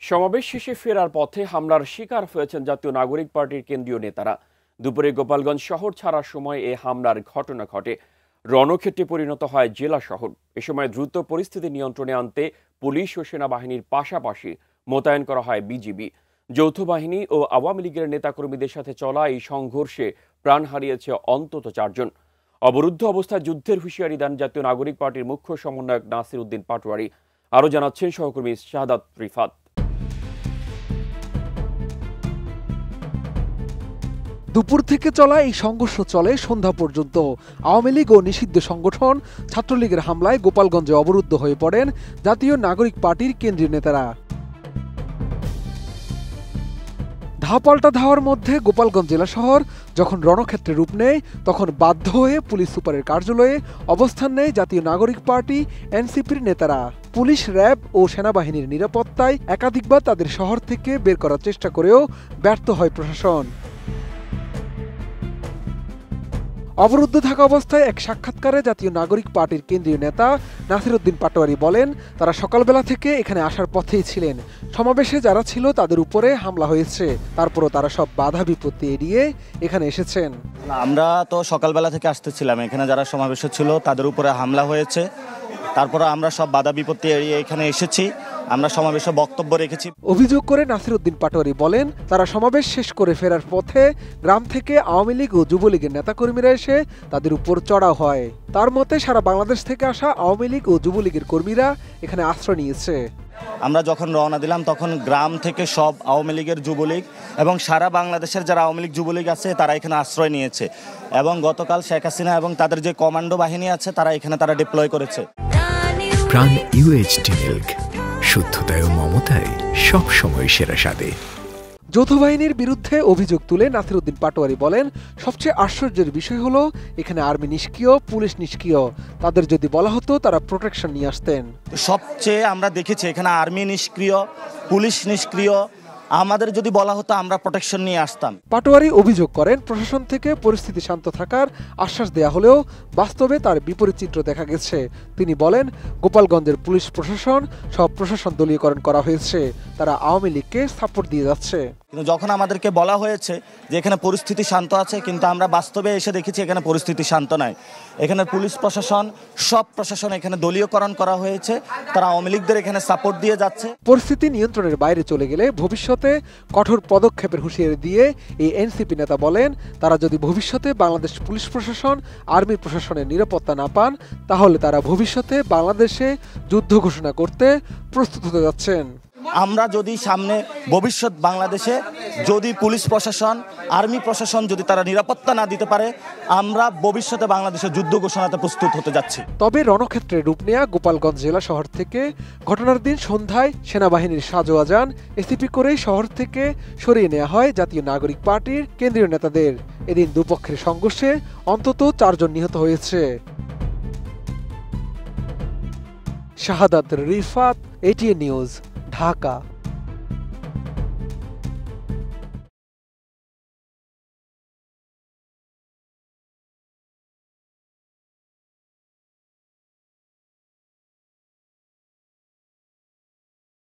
সমাবেশ শেষে ফেরার পথে হামলার শিকার হয়েছেন জাতীয় নাগরিক পার্টির কেন্দ্রীয় নেতারা। দুপুরে গোপালগঞ্জ শহর ছাড়ার সময় এ হামলার ঘটনা ঘটে। রণক্ষেত্রে পরিণত হয় জেলা শহর। এ সময় দ্রুত পরিস্থিতি নিয়ন্ত্রণে আনতে পুলিশ ও সেনাবাহিনীর পাশাপাশি মোতায়েন করা হয় বিজিবি। যৌথ বাহিনী ও আওয়ামী লীগের নেতাকর্মীদের সাথে চলা এই সংঘর্ষে প্রাণ হারিয়েছে অন্তত 4 জন। অবরুদ্ধ অবস্থায় যুদ্ধের হুঁশিয়ারি দেন জাতীয় নাগরিক পার্টির মুখ্য সমন্বয়ক নাসির উদ্দিন পাটোয়ারি। আরও জানাচ্ছেন সহকর্মী শাহাদাত রিফাত। দুপুর থেকে চলা এই সংঘর্ষ চলে সন্ধ্যা পর্যন্ত। আওয়ামী লীগ ও নিষিদ্ধ সংগঠন ছাত্রলীগের হামলায় গোপালগঞ্জে অবরুদ্ধ হয়ে পড়েন জাতীয় নাগরিক পার্টির কেন্দ্রীয় নেতারা। ধাপাল্টা ধাওয়ার মধ্যে গোপালগঞ্জ জেলা শহর যখন রণক্ষেত্রে রূপ নেয়, তখন বাধ্য হয়ে পুলিশ সুপারের কার্যালয়ে অবস্থান নেয় জাতীয় নাগরিক পার্টি এনসিপির নেতারা। পুলিশ, র্যাব ও সেনাবাহিনীর নিরাপত্তায় একাধিকবার তাদের শহর থেকে বের করার চেষ্টা করেও ব্যর্থ হয় প্রশাসন। অবরুদ্ধ থাকা অবস্থায় এক সাক্ষাৎকারে জাতীয় নাগরিক পার্টির কেন্দ্রীয় নেতা নাসির উদ্দিন পাটোয়ারি বলেন, তারা সকালবেলা থেকে এখানে আসার পথেই ছিলেন। সমাবেশে যারা ছিল তাদের উপরে হামলা হয়েছে, তারপরও তারা সব বাধা বিপত্তি এড়িয়ে এখানে এসেছেন। আমরা তো সকালবেলা থেকে আসতেছিলাম, এখানে যারা সমাবেশে ছিল তাদের উপরে হামলা হয়েছে, তারপরে আমরা সব বাধা বিপত্তি এড়িয়ে এখানে এসেছি। আমরা সমাবেশে বক্তব্য রেখেছি। অভিযোগ করে নাসির উদ্দিন পাটোয়ারি বলেন, তারা সমাবেশ শেষ করে ফেরার পথে গ্রাম থেকে আওয়ামী লীগ ও যুবলীগের নেতাকর্মীরা এসে তাদের উপর চড়াও হয়। তার মতে সারা বাংলাদেশ থেকে আসা আওয়ামী লীগ ও যুবলীগের কর্মীরা এখানে আশ্রয় নিয়েছে। আমরা যখন রওনা দিলাম তখন গ্রাম থেকে সব আওয়ামী লীগের, যুবলীগ এবং সারা বাংলাদেশের যারা আওয়ামী লীগ যুবলীগ আছে তারা এখানে আশ্রয় নিয়েছে। এবং গতকাল শেখ হাসিনা এবং তাদের যে কমান্ডো বাহিনী আছে তারা এখানে ডিপ্লয় করেছে। প্রাণ ইউএইচটি মিল্ক, শুদ্ধতায় ও মমতায় সব সময় সেরা স্বাদে। যৌথ বাহিনীর বিরুদ্ধে অভিযোগ তুলে নাসির উদ্দিন পাটোয়ারি বলেন, সবচেয়ে আশ্চর্যের বিষয় হলো এখানে আর্মি নিষ্ক্রিয়, পুলিশ নিষ্ক্রিয়। তাদের যদি বলা হতো তারা প্রোটেকশন নিয়ে আসতেন। সবচেয়ে আমরা দেখেছি এখানে আর্মি নিষ্ক্রিয়, পুলিশ নিষ্ক্রিয়। আমাদের যদি বলা হতো আমরা প্রোটেকশন নিয়ে আসতাম। পাটোয়ারি অভিযোগ করেন, প্রশাসন থেকে পরিস্থিতি শান্ত থাকার আশ্বাস দেয়া হলেও বাস্তবে তার বিপরীত চিত্র দেখা গেছে। তিনি বলেন, গোপালগঞ্জের পুলিশ প্রশাসন সব প্রশাসন দলীয়করণ করা হয়েছে, তারা আওয়ামী লীগকে সাপোর্ট দিয়ে যাচ্ছে। কিন্তু যখন আমাদেরকে বলা হয়েছে যে এখানে পরিস্থিতি শান্ত আছে, কিন্তু আমরা বাস্তবে এসে দেখেছি এখানে পরিস্থিতি শান্ত নাই। এখানে পুলিশ প্রশাসন, সব প্রশাসন এখানে দলীয়করণ করা হয়েছে, তারা আওয়ামী লীগদের এখানে সাপোর্ট দিয়ে যাচ্ছে। পরিস্থিতি নিয়ন্ত্রণের বাইরে চলে গেলে ভবিষ্যতে কঠোর পদক্ষেপের হুঁশিয়ারি দিয়ে এই এনসিপি নেতা বলেন, তারা যদি ভবিষ্যতে বাংলাদেশ পুলিশ প্রশাসন, আর্মি প্রশাসনের নিরাপত্তা না পান, তাহলে তারা ভবিষ্যতে বাংলাদেশে যুদ্ধ ঘোষণা করতে প্রস্তুত হতে যাচ্ছেন। আমরা যদি সামনে ভবিষ্যৎ বাংলাদেশে যদি পুলিশ প্রশাসন, আর্মি প্রশাসন যদি তারা নিরাপত্তা না দিতে পারে, আমরা ভবিষ্যতে বাংলাদেশে যুদ্ধ ঘোষণাতে প্রস্তুত হতে যাচ্ছি। তবে রণক্ষেত্রে রূপ নেয়া গোপালগঞ্জ জেলা শহর থেকে ঘটনার দিন সন্ধ্যায় সেনাবাহিনীর সাজোয়া যান এসিপি করেই শহর থেকে সরিয়ে নেওয়া হয় জাতীয় নাগরিক পার্টির কেন্দ্রীয় নেতাদের। এদিন দুপক্ষের সংঘর্ষে অন্তত 4 জন নিহত হয়েছে। শাহাদাত রিফাত, এটিএন নিউজ, ঢাকা।